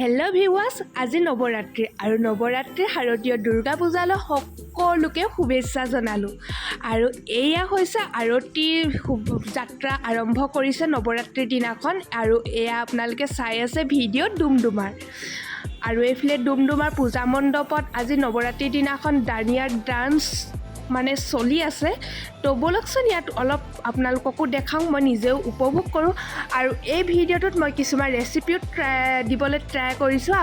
Hello' viewers, আজি নৱৰাত্ৰি আৰু নৱৰাত্ৰিৰ শাৰদীয় দুৰ্গা পূজালৈ সকলোকে শুভেচ্ছা জনালোঁ। আৰু এয়া হৈছে আৰতিৰ যাত্ৰা আৰম্ভ কৰিছে নৱৰাত্ৰিৰ দিনাখন। আৰু এয়া আপোনালোকে চাই আছে ভিডিঅ'ত ডুমডুমাৰ। আৰু এইফালে ডুমডুমাৰ পূজা মণ্ডপত আজি নৱৰাত্ৰিৰ দিনাখন দানিয়াৰ ডান্স চলি আছে। তো ব'লকচোন ইয়াত অলপ আপোনালোককো দেখাওঁ, মই নিজেও উপভোগ কৰোঁ। আৰু এই ভিডিঅ'টোত মই কিছুমান ৰেচিপিও দিবলৈ ট্ৰাই কৰিছোঁ।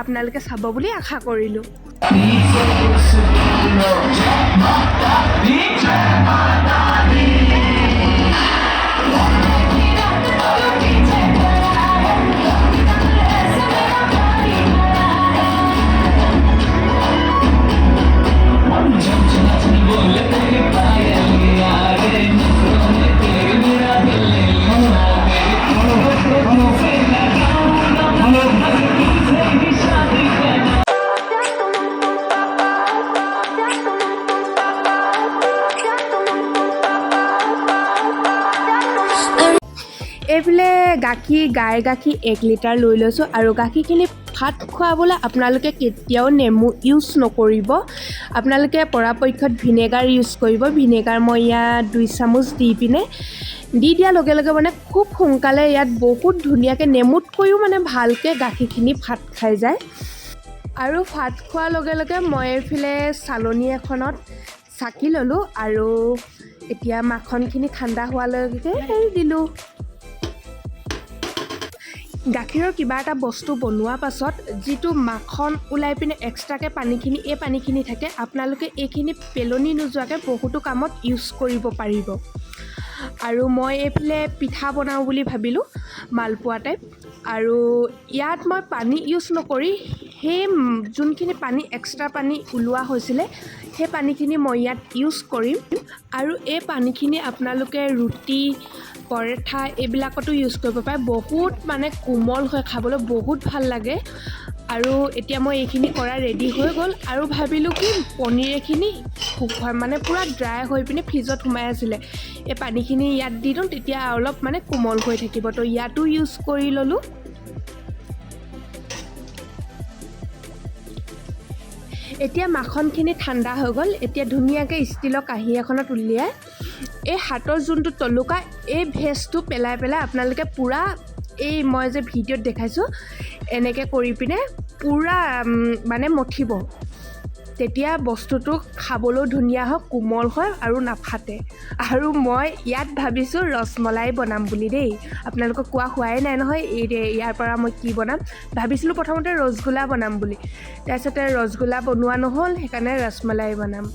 আপোনালোকে চাব বুলি আশা কৰিলোঁ। এইফালে গাইৰ গাখীৰ 1 লিটাৰ লৈ লৈছোঁ। আৰু গাখীৰখিনি ভাত খুৱাবলৈ আপোনালোকে কেতিয়াও নেমু ইউজ নকৰিব। আপোনালোকে পৰাপক্ষত ভিনেগাৰ ইউজ কৰিব। ভিনেগাৰ মই ইয়াত 2 চামুচ দি দিয়াৰ লগে লগে খুব সোনকালে ইয়াত বহুত ধুনীয়াকৈ নেমুতকৈও ভালকৈ গাখীৰখিনি ভাত খাই যায়। আৰু ভাত খোৱাৰ লগে লগে মই এইফালে চালনী এখনত চাকি ল'লোঁ। আৰু এতিয়া মাখনখিনি ঠাণ্ডা হোৱালৈকে এৰি দিলোঁ। গাখীৰৰ কিবা এটা বস্তু বনোৱাৰ পাছত যিটো মাখন ওলাই এক্সট্ৰাকৈ এই পানীখিনি থাকে, আপোনালোকে এইখিনি পেলনি নোযোৱাকৈ বহুতো কামত ইউজ কৰিব পাৰিব। আৰু মই এইফালে পিঠা বনাওঁ বুলি ভাবিলোঁ, মালপোৱা টাইপ। আৰু ইয়াত মই পানী ইউজ নকৰি সেই যোনখিনি এক্সট্ৰা পানী ওলোৱা হৈছিলে সেই পানীখিনি মই ইয়াত ইউজ কৰিম। আৰু এই পানীখিনি আপোনালোকে ৰুটি, পৰঠা এইবিলাকতো ইউজ কৰিব পাৰে। বহুত কোমল হয়, খাবলৈ বহুত ভাল লাগে। আৰু এতিয়া মই এইখিনি কৰা ৰেডি হৈ গ'ল। আৰু ভাবিলোঁ কি পনীৰ এইখিনি পূৰা ড্ৰাই হৈ ফ্ৰিজত সোমাই আছিলে, এই পানীখিনি ইয়াত দি দিওঁ, তেতিয়া অলপ কোমল হৈ থাকিব। তো ইয়াতো ইউজ কৰি ল'লোঁ। এতিয়া মাখনখিনি ঠাণ্ডা হৈ গ'ল। এতিয়া ধুনীয়াকৈ ষ্টীলৰ কাঁহী এখনত উলিয়াই এই হাতৰ যোনটো তলুকা, এই ভেজটো পেলাই আপোনালোকে পূৰা এই মই যে ভিডিঅ'ত দেখাইছোঁ এনেকৈ কৰি পূৰা মঠিব। তেতিয়া বস্তুটো খাবলৈও ধুনীয়া হয়, কোমল হয় আৰু নাফাটে। আৰু মই ইয়াত ভাবিছোঁ ৰসমলাই বনাম বুলি দেই। আপোনালোকক কোৱা হোৱাই নাই নহয় ইয়াৰ পৰা মই কি বনাম। ভাবিছিলোঁ প্ৰথমতে ৰসগোল্লা বনাম বুলি, তাৰপিছতে ৰসগোল্লা বনোৱা নহ'ল, সেইকাৰণে ৰসমলাই বনাম।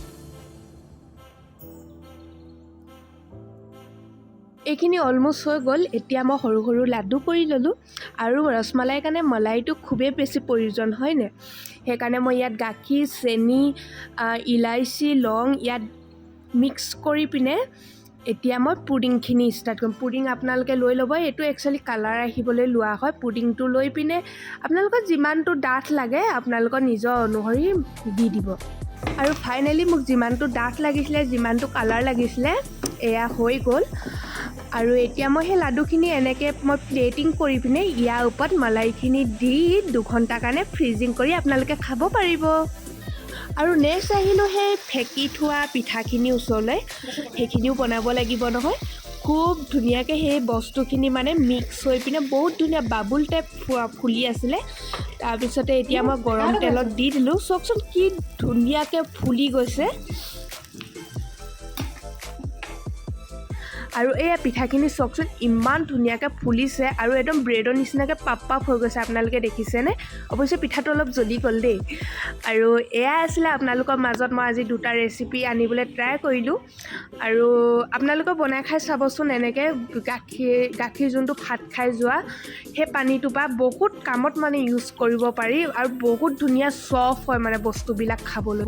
এইখিনি অলমষ্ট হৈ গ'ল। এতিয়া মই সৰু সৰু লাডু কৰি ল'লোঁ। আৰু ৰসমলাইৰ কাৰণে মলাইটো খুবেই বেছি প্ৰয়োজন হয়নে, সেইকাৰণে মই ইয়াত গাখীৰ, চেনি, ইলাইচি, লং ইয়াত মিক্স কৰি এতিয়া মই পুডিংখিনি ষ্টাৰ্ট কৰিম। পুডিং আপোনালোকে লৈ ল'ব। এইটো একচুৱেলি কালাৰ আহিবলৈ লোৱা হয়। পুডিংটো লৈ আপোনালোকৰ যিমানটো ডাঠ লাগে আপোনালোকৰ নিজৰ অনুসৰি দি দিব। আৰু ফাইনেলি মোক যিমানটো ডাঠ লাগিছিলে, যিমানটো কালাৰ লাগিছিলে, এয়া হৈ গ'ল। আৰু এতিয়া মই সেই লাডুখিনি এনেকৈ মই প্লেটিং কৰি ইয়াৰ ওপৰত মলাইখিনি দি 2 ঘণ্টাৰ কাৰণে ফ্ৰিজিং কৰি আপোনালোকে খাব পাৰিব। আৰু নেক্সট আহিলোঁ সেই ফেকি থোৱা পিঠাখিনি ওচৰলৈ। সেইখিনিও বনাব লাগিব নহয়। খুব ধুনীয়াকৈ সেই বস্তুখিনি মিক্স হৈ বহুত ধুনীয়া বাবুল টাইপ ফুলি আছিলে। তাৰপিছতে এতিয়া মই গৰম তেলত দি দিলোঁ। চাওকচোন কি ধুনীয়াকৈ ফুলি গৈছে। আৰু এই পিঠাখিনি চাওকচোন ইমান ধুনীয়াকৈ ফুলিছে আৰু একদম ব্ৰেডৰ নিচিনাকৈ পাপ হৈ গৈছে। আপোনালোকে দেখিছেনে? অৱশ্যে পিঠাটো অলপ জ্বলি গ'ল দেই। আৰু এয়া আছিলে আপোনালোকৰ মাজত মই আজি 2টা ৰেচিপি আনিবলৈ ট্ৰাই কৰিলোঁ। আৰু আপোনালোকে বনাই খাই চাবচোন। এনেকৈ গাখীৰ যোনটো ভাত খাই যোৱা সেই পানীটোৰ পৰা বহুত কামত ইউজ কৰিব পাৰি। আৰু বহুত ধুনীয়া চফ্ট হয় বস্তুবিলাক খাবলৈ।